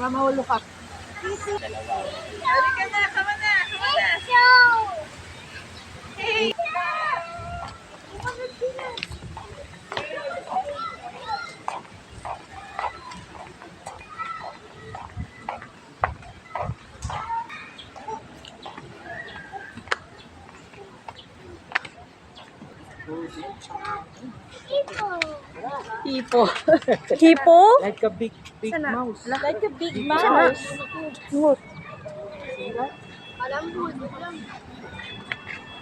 Baka mahulo ka. Halika na, kama na, kama na. Hey! Hippo. Hippo? Like a big mouse. Like a big mouse. What?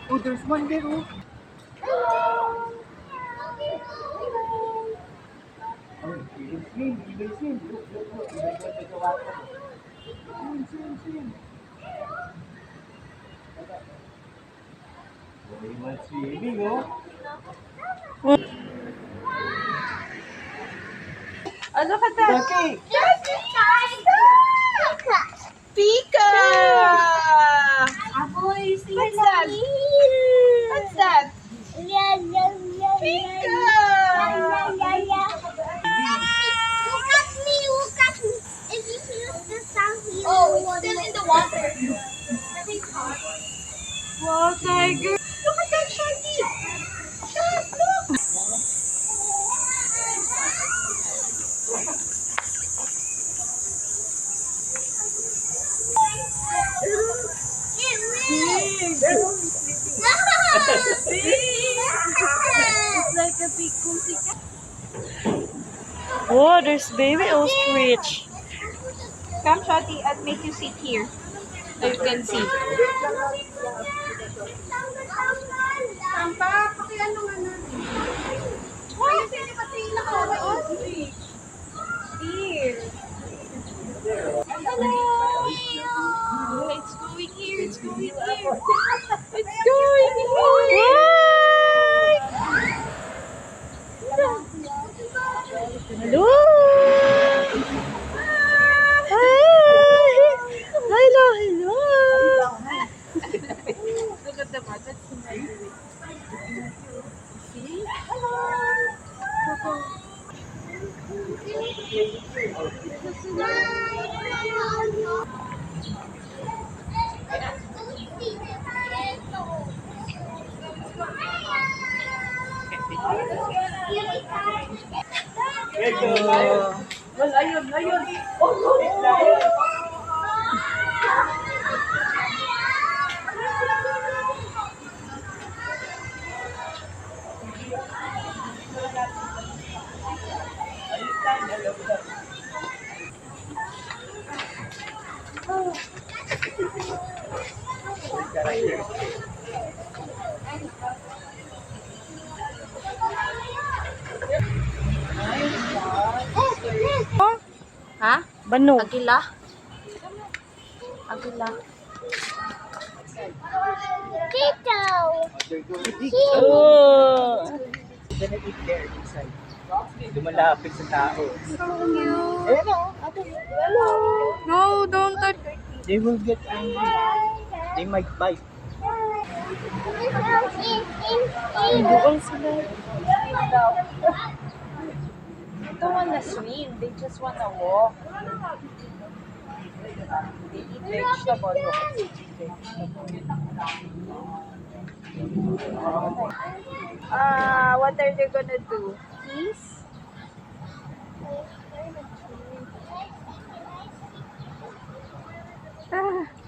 Oh, there's one there. Oh. Ano ka ta? Okay. Pika! What's that? What's that? Pika! Look at me, look at me. If you use the sound here. Oh, it's still in the water. Wow, tiger! Look at that, Shaggy! Shag, look! It's like a big pussycat. Oh, there's baby ostrich. Come, Shotty, I'll make you sit here. So you can see. Sampa, pakiano nga na. Why? Sige, pati naka-ostrich. Here. Hello! Oh, it's going here, it's going here. It's going here. Hello. Hello, hello. Look at the mud. That's the mud. See? Hello. Well, ayun, ayun. Ha? Banog. Agila? Agila. Tito. Oh. Gonna eat there inside. Lumalapit sa tao. Ayan o. Hello. No, don't touch. They will get angry. They might bite. Doon sila. They don't wanna swim. They just wanna walk. They eat vegetable. What are they gonna do? Kiss?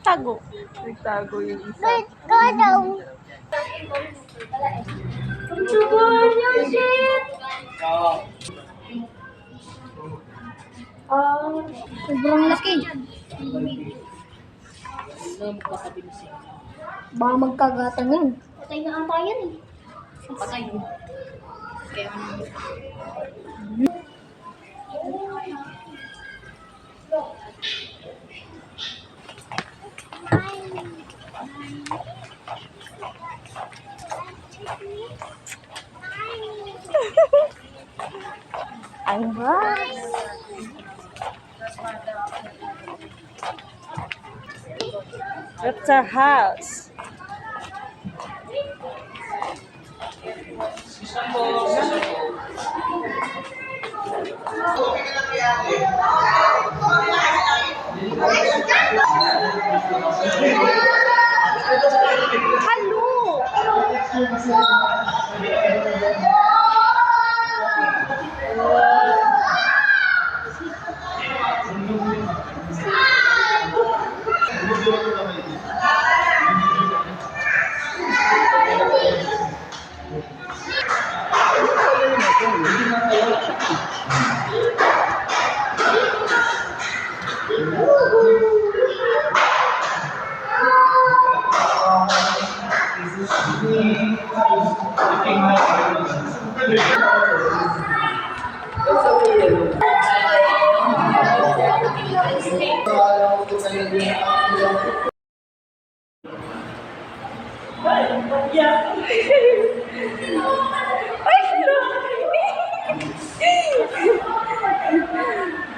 Tago. Nagtago yung isa. Let's go down. Sobrang laki. Baka magkagatan yan. Patay na ata yan eh. Patay mo. I'm right. That's a house.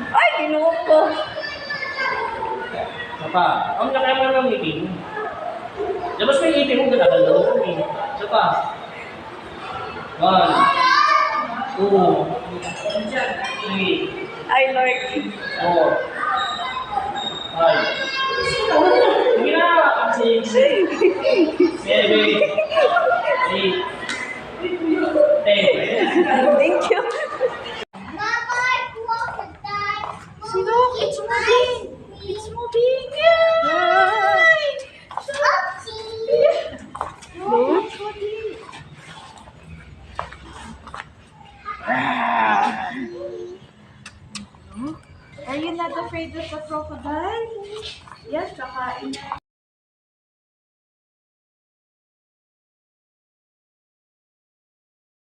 Ay, ginoo ko. Apa? Ang laki mo ng ngipin. Labas mo yung ngipin mo, ganagal mo. Isa pa. 1, 2, 3, Ay, Lord. 4, 5. Sige na! 6, 7, 8, 10. Thank you. Mama, look at that. See, look, it's moving. It's moving. Yay! Look, it's moving. Are you not afraid of the crocodile?